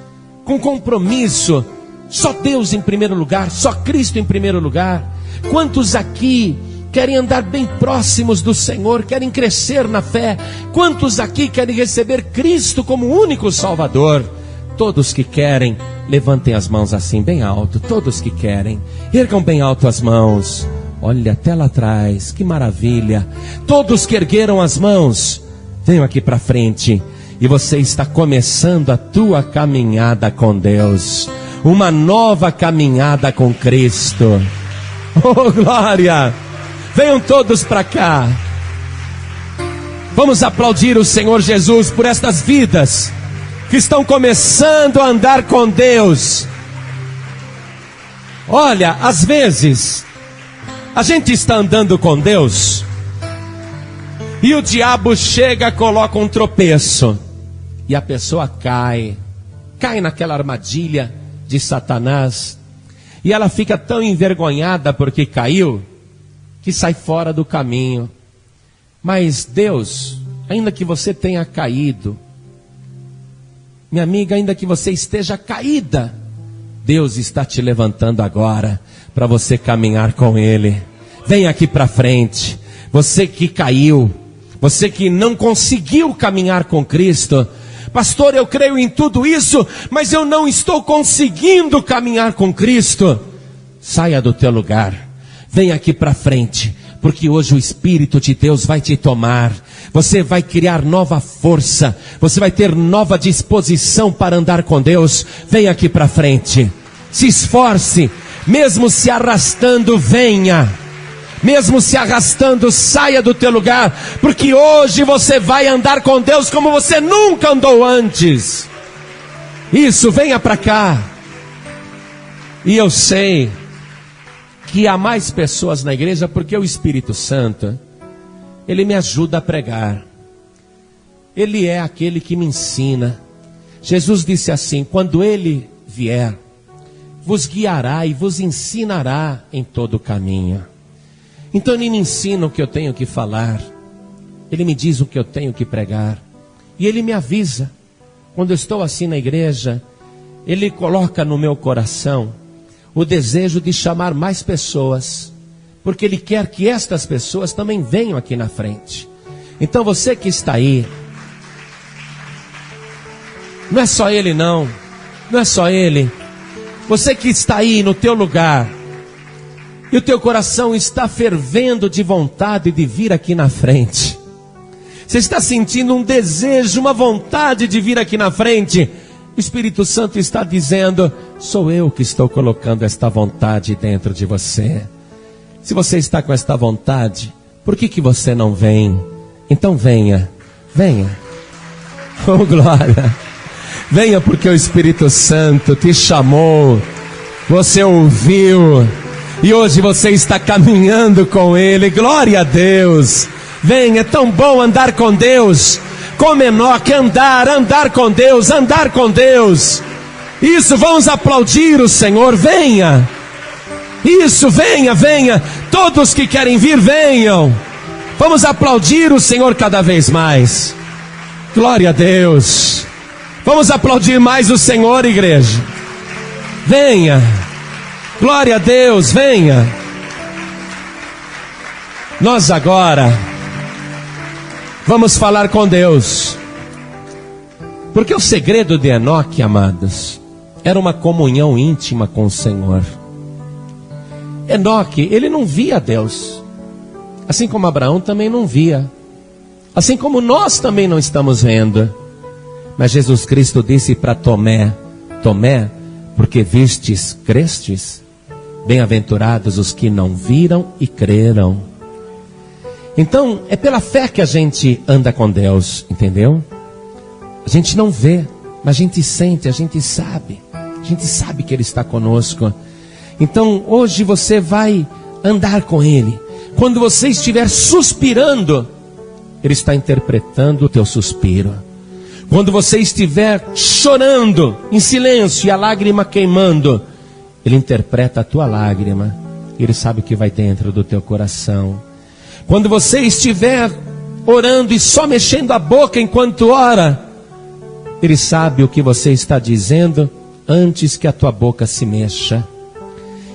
com compromisso, só Deus em primeiro lugar, só Cristo em primeiro lugar. Quantos aqui querem andar bem próximos do Senhor, querem crescer na fé? Quantos aqui querem receber Cristo como único Salvador? Todos que querem, levantem as mãos assim bem alto. Todos que querem, ergam bem alto as mãos. Olha até lá atrás, que maravilha. Todos que ergueram as mãos, venham aqui para frente. E você está começando a tua caminhada com Deus, uma nova caminhada com Cristo. Oh glória! Venham todos para cá. Vamos aplaudir o Senhor Jesus por estas vidas que estão começando a andar com Deus. Olha, às vezes a gente está andando com Deus e o diabo chega, coloca um tropeço e a pessoa cai naquela armadilha de Satanás, e ela fica tão envergonhada porque caiu, que sai fora do caminho. Mas Deus, ainda que você tenha caído, minha amiga, ainda que você esteja caída, Deus está te levantando agora para você caminhar com Ele. Vem aqui para frente. Você que caiu, você que não conseguiu caminhar com Cristo: pastor, eu creio em tudo isso, mas eu não estou conseguindo caminhar com Cristo. Saia do teu lugar, vem aqui para frente, porque hoje o Espírito de Deus vai te tomar. Você vai criar nova força, você vai ter nova disposição para andar com Deus. Venha aqui para frente, se esforce, mesmo se arrastando, venha. Mesmo se arrastando, saia do teu lugar, porque hoje você vai andar com Deus como você nunca andou antes. Isso, venha para cá. E eu sei que há mais pessoas na igreja, porque o Espírito Santo, Ele me ajuda a pregar. Ele é aquele que me ensina. Jesus disse assim: quando Ele vier, vos guiará e vos ensinará em todo o caminho. Então Ele me ensina o que eu tenho que falar, Ele me diz o que eu tenho que pregar, e Ele me avisa. Quando eu estou assim na igreja, Ele coloca no meu coração o desejo de chamar mais pessoas, porque Ele quer que estas pessoas também venham aqui na frente. Então você que está aí, não é só Ele não é só Ele. Você que está aí no teu lugar, e o teu coração está fervendo de vontade de vir aqui na frente. Você está sentindo um desejo, uma vontade de vir aqui na frente. O Espírito Santo está dizendo: sou eu que estou colocando esta vontade dentro de você. Se você está com esta vontade, por que você não vem? Então venha, venha. Oh glória! Venha, porque o Espírito Santo te chamou, você ouviu, e hoje você está caminhando com Ele. Glória a Deus. Venha, é tão bom andar com Deus. Como Enoque, andar com Deus, andar com Deus. Isso, vamos aplaudir o Senhor. Venha. Isso, venha, venha. Todos que querem vir, venham. Vamos aplaudir o Senhor cada vez mais. Glória a Deus. Vamos aplaudir mais o Senhor, igreja. Venha. Glória a Deus, venha. Nós agora vamos falar com Deus, porque o segredo de Enoque, amados, era uma comunhão íntima com o Senhor. Enoque, ele não via Deus, assim como Abraão também não via, assim como nós também não estamos vendo. Mas Jesus Cristo disse para Tomé: Tomé, porque vistes, crestes? Bem-aventurados os que não viram e creram. Então, é pela fé que a gente anda com Deus, entendeu? A gente não vê, mas a gente sente, a gente sabe que Ele está conosco. Então, hoje você vai andar com Ele. Quando você estiver suspirando, Ele está interpretando o teu suspiro. Quando você estiver chorando em silêncio e a lágrima queimando, Ele interpreta a tua lágrima. Ele sabe o que vai dentro do teu coração. Quando você estiver orando e só mexendo a boca enquanto ora, Ele sabe o que você está dizendo antes que a tua boca se mexa.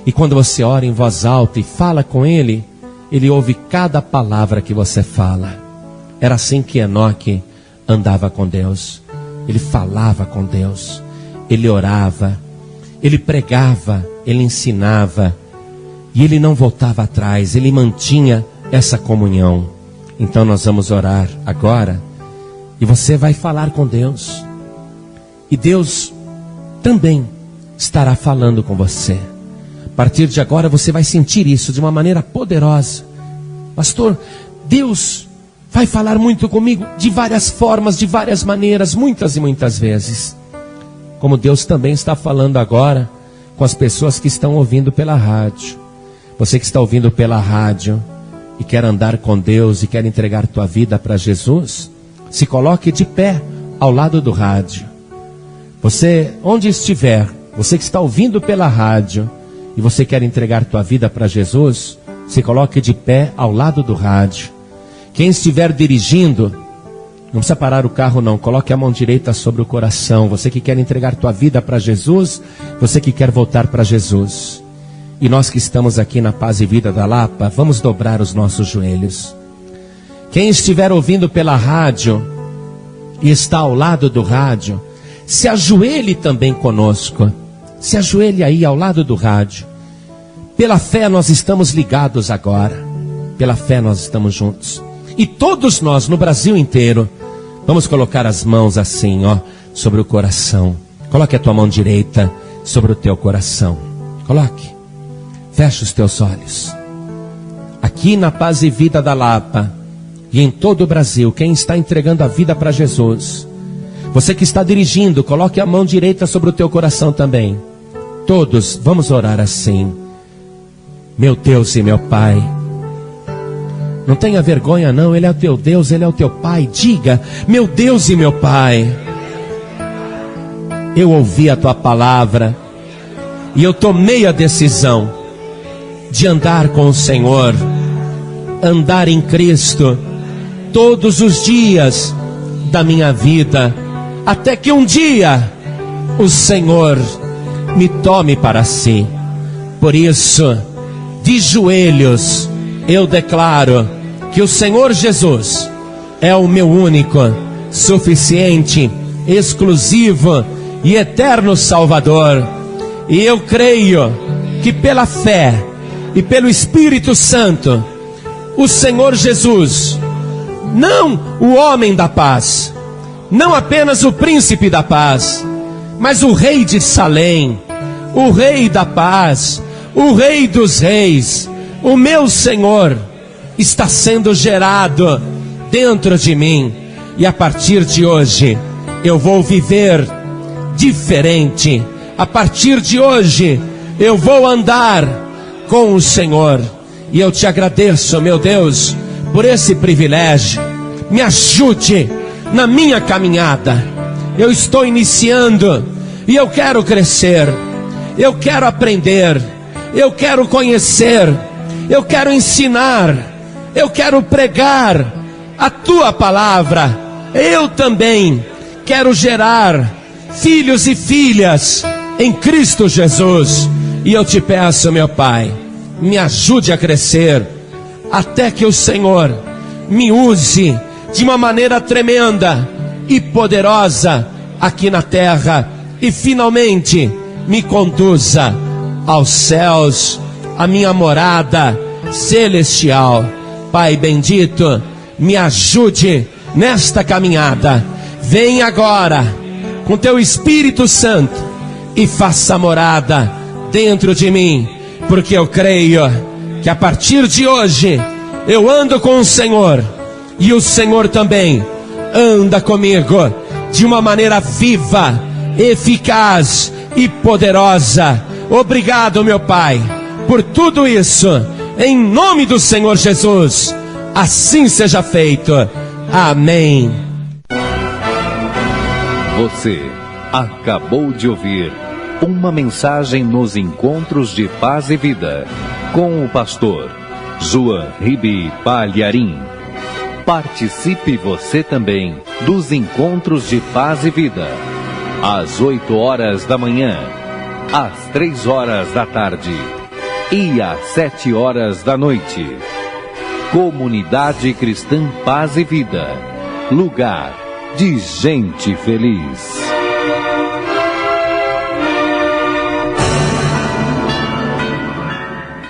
E quando você ora em voz alta e fala com Ele, Ele ouve cada palavra que você fala. Era assim que Enoque andava com Deus. Ele falava com Deus, ele orava, ele pregava, ele ensinava, e ele não voltava atrás, ele mantinha essa comunhão. Então nós vamos orar agora, e você vai falar com Deus, e Deus também estará falando com você. A partir de agora você vai sentir isso de uma maneira poderosa. Pastor, Deus vai falar muito comigo de várias formas, de várias maneiras, muitas e muitas vezes. Como Deus também está falando agora com as pessoas que estão ouvindo pela rádio. Você que está ouvindo pela rádio e quer andar com Deus e quer entregar tua vida para Jesus, se coloque de pé ao lado do rádio. Você, onde estiver, você que está ouvindo pela rádio e você quer entregar tua vida para Jesus, se coloque de pé ao lado do rádio. Quem estiver dirigindo, não precisa parar o carro não, coloque a mão direita sobre o coração. Você que quer entregar tua vida para Jesus, você que quer voltar para Jesus. E nós que estamos aqui na Paz e Vida da Lapa, vamos dobrar os nossos joelhos. Quem estiver ouvindo pela rádio e está ao lado do rádio, se ajoelhe também conosco. Se ajoelhe aí ao lado do rádio. Pela fé nós estamos ligados agora. Pela fé nós estamos juntos. E todos nós, no Brasil inteiro, vamos colocar as mãos assim, ó, sobre o coração. Coloque a tua mão direita sobre o teu coração. Coloque. Feche os teus olhos. Aqui na Paz e Vida da Lapa e em todo o Brasil, quem está entregando a vida para Jesus, você que está dirigindo, coloque a mão direita sobre o teu coração também. Todos, vamos orar assim. Meu Deus e meu Pai, não tenha vergonha não, Ele é o teu Deus, Ele é o teu Pai. Diga, meu Deus e meu Pai, eu ouvi a tua palavra e eu tomei a decisão de andar com o Senhor, andar em Cristo todos os dias da minha vida, até que um dia o Senhor me tome para si. Por isso, de joelhos, eu declaro que o Senhor Jesus é o meu único, suficiente, exclusivo e eterno Salvador. E eu creio que pela fé e pelo Espírito Santo, o Senhor Jesus, não o homem da paz, não apenas o príncipe da paz, mas o rei de Salém, o rei da paz, o rei dos reis, o meu Senhor, está sendo gerado dentro de mim. E a partir de hoje, eu vou viver diferente. A partir de hoje, eu vou andar com o Senhor. E eu te agradeço, meu Deus, por esse privilégio. Me ajude na minha caminhada. Eu estou iniciando e eu quero crescer. Eu quero aprender. Eu quero conhecer. Eu quero ensinar. Eu quero pregar a tua palavra. Eu também quero gerar filhos e filhas em Cristo Jesus. E eu te peço, meu Pai, me ajude a crescer, até que o Senhor me use de uma maneira tremenda e poderosa aqui na terra, e finalmente me conduza aos céus, a minha morada celestial. Pai bendito, me ajude nesta caminhada. Vem agora com teu Espírito Santo e faça morada dentro de mim, porque eu creio que a partir de hoje eu ando com o Senhor, e o Senhor também anda comigo de uma maneira viva, eficaz e poderosa. Obrigado, meu Pai, por tudo isso, em nome do Senhor Jesus. Assim seja feito. Amém. Você acabou de ouvir uma mensagem nos Encontros de Paz e Vida, com o pastor João Ribe Palharim. Participe você também dos Encontros de Paz e Vida, às 8 horas da manhã, às 3 horas da tarde e às 7 horas da noite. Comunidade Cristã Paz e Vida, lugar de gente feliz.